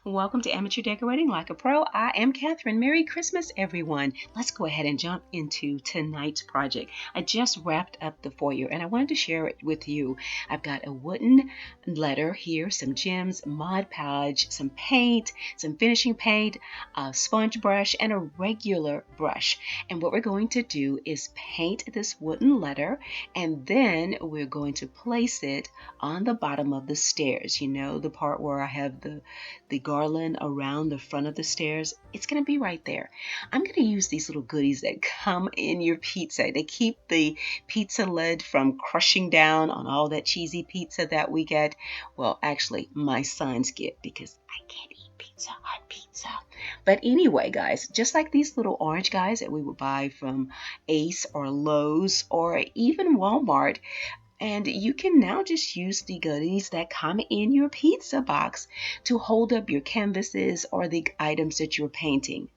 Welcome to Amateur Decorating Like a Pro. I am Catherine. Merry Christmas, everyone. Let's go ahead and jump into tonight's project. I just wrapped up the foyer and I wanted to share it with you. I've got a wooden letter here, some gems, Mod Podge, some paint, some finishing paint, a sponge brush, and a regular brush. And what we're going to do is paint this wooden letter, and then we're going to place it on the bottom of the stairs. You know, the part where I have the garland around the front of the stairs, it's going to be right there. I'm going to use these little goodies that come in your pizza. They keep the pizza lid from crushing down on all that cheesy pizza that we get. Well, actually, my sons get, because I can't eat pizza on pizza. But anyway, guys, just like these little orange guys that we would buy from Ace or Lowe's or even Walmart, and you can now just use the goodies that come in your pizza box to hold up your canvases or the items that you're painting.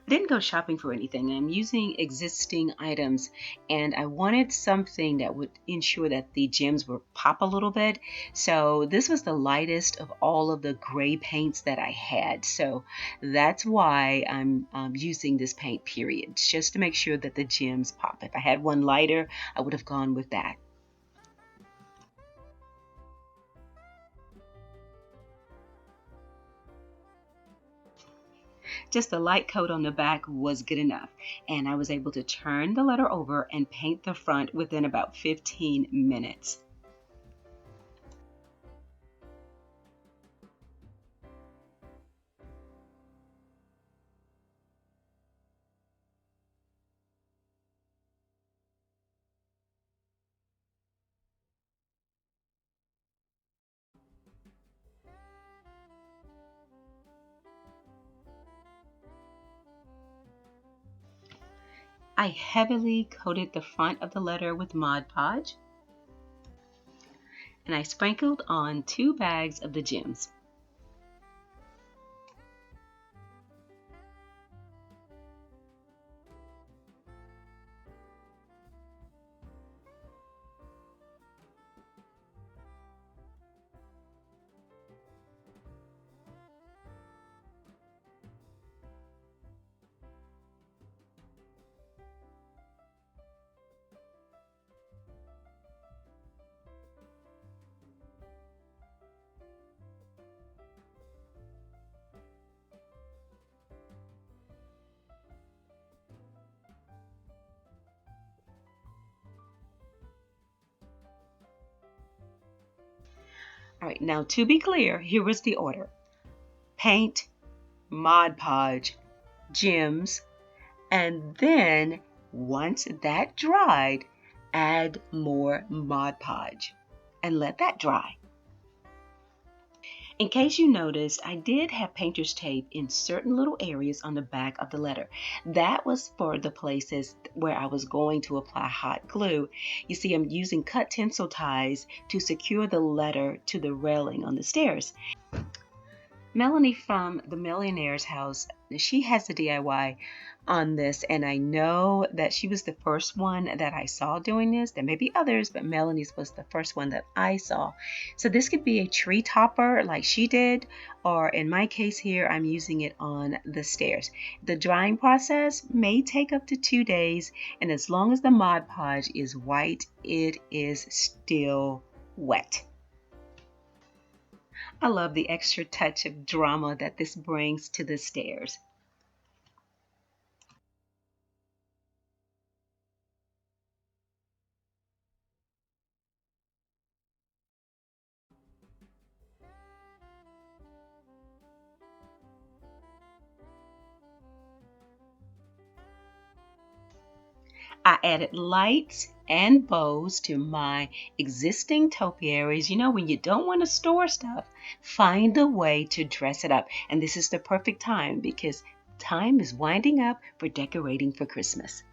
I didn't go shopping for anything. I'm using existing items, and I wanted something that would ensure that the gems would pop a little bit. So this was the lightest of all of the gray paints that I had. So that's why I'm using this paint, period, just to make sure that the gems pop. If I had one lighter, I would have gone with that. Just a light coat on the back was good enough, and I was able to turn the letter over and paint the front within about 15 minutes. I heavily coated the front of the letter with Mod Podge, and I sprinkled on 2 bags of the gems. All right, now to be clear, here was the order: paint, Mod Podge, gems, and then once that dried, add more Mod Podge and let that dry. In case you noticed, I did have painter's tape in certain little areas on the back of the letter. That was for the places where I was going to apply hot glue. You see, I'm using cut tinsel ties to secure the letter to the railing on the stairs. Melanie from the Millionaire's House, she has a DIY on this, and I know that she was the first one that I saw doing this. There may be others, but Melanie's was the first one that I saw. So this could be a tree topper like she did, or in my case here, I'm using it on the stairs. The drying process may take up to 2 days, and as long as the Mod Podge is white, it is still wet. I love the extra touch of drama that this brings to the stairs. I added lights and bows to my existing topiaries. You know, when you don't want to store stuff, find a way to dress it up. And this is the perfect time because time is winding up for decorating for Christmas.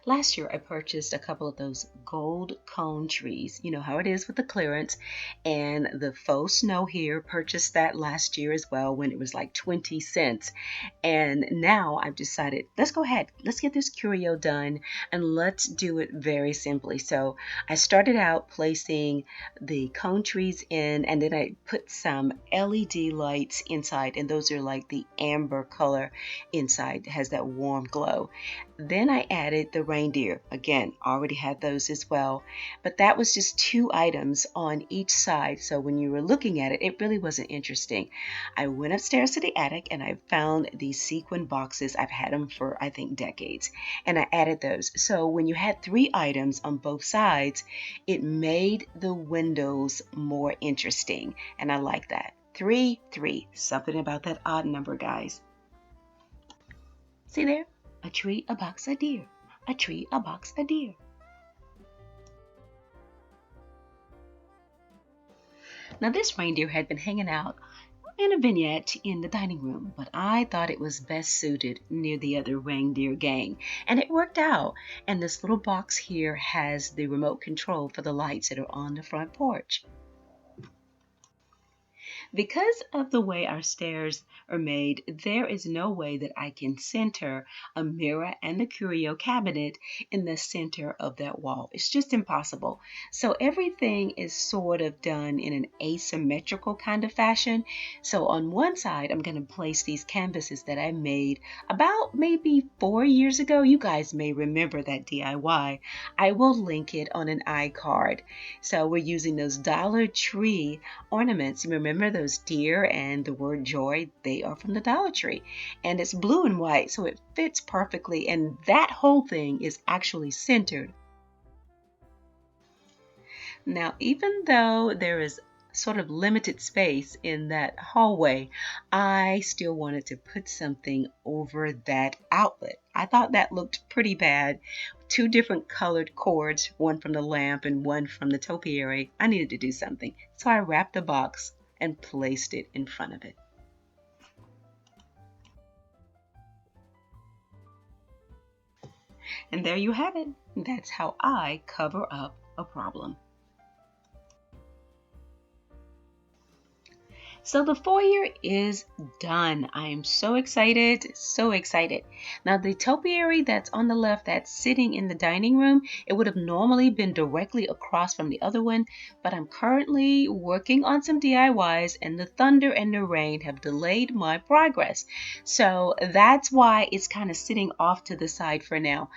Last year, I purchased a couple of those gold cone trees. You know how it is with the clearance. And the faux snow here, purchased that last year as well when it was like 20 cents. And now I've decided, let's go ahead, let's get this curio done and let's do it very simply. So I started out placing the cone trees in, and then I put some LED lights inside, and those are like the amber color inside, it has that warm glow. Then I added the reindeer. Again, already had those as well. But that was just two items on each side. So when you were looking at it, it really wasn't interesting. I went upstairs to the attic and I found these sequin boxes. I've had them for, I think, decades. And I added those. So when you had three items on both sides, it made the windows more interesting. And I like that. 3, 3. Something about that odd number, guys. See there? A tree, a box, a deer. A tree, a box, a deer. Now this reindeer had been hanging out in a vignette in the dining room, but I thought it was best suited near the other reindeer gang, and it worked out. And this little box here has the remote control for the lights that are on the front porch. Because of the way our stairs are made, there is no way that I can center a mirror and the curio cabinet in the center of that wall. It's just impossible. So everything is sort of done in an asymmetrical kind of fashion. So on one side, I'm going to place these canvases that I made about maybe 4 years ago. You guys may remember that DIY. I will link it on an iCard. So we're using those Dollar Tree ornaments. You remember those deer and the word joy? They are from the Dollar Tree. And it's blue and white, so it fits perfectly. And that whole thing is actually centered. Now, even though there is sort of limited space in that hallway, I still wanted to put something over that outlet. I thought that looked pretty bad. Two different colored cords, one from the lamp and one from the topiary. I needed to do something. So I wrapped the box and placed it in front of it. And there you have it. That's how I cover up a problem. So the foyer is done. I am so excited, so excited. Now the topiary that's on the left, that's sitting in the dining room, it would have normally been directly across from the other one, but I'm currently working on some DIYs and the thunder and the rain have delayed my progress. So that's why it's kind of sitting off to the side for now.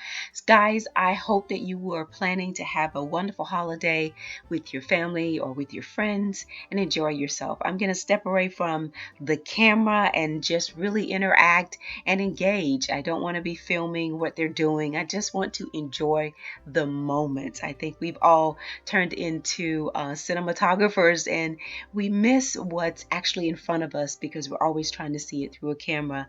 Guys, I hope that you are planning to have a wonderful holiday with your family or with your friends and enjoy yourself. I'm going to step away from the camera and just really interact and engage. I don't want to be filming what they're doing. I just want to enjoy the moments. I think we've all turned into cinematographers and we miss what's actually in front of us because we're always trying to see it through a camera.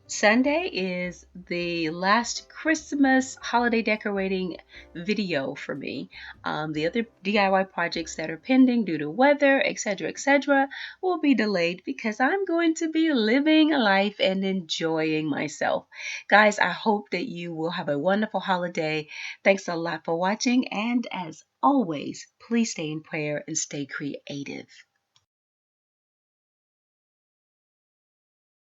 Sunday is the last Christmas holiday decorating video for me. The other DIY projects that are pending due to weather, etc., will be delayed because I'm going to be living life and enjoying myself. Guys, I hope that you will have a wonderful holiday. Thanks a lot for watching, and as always, please stay in prayer and stay creative.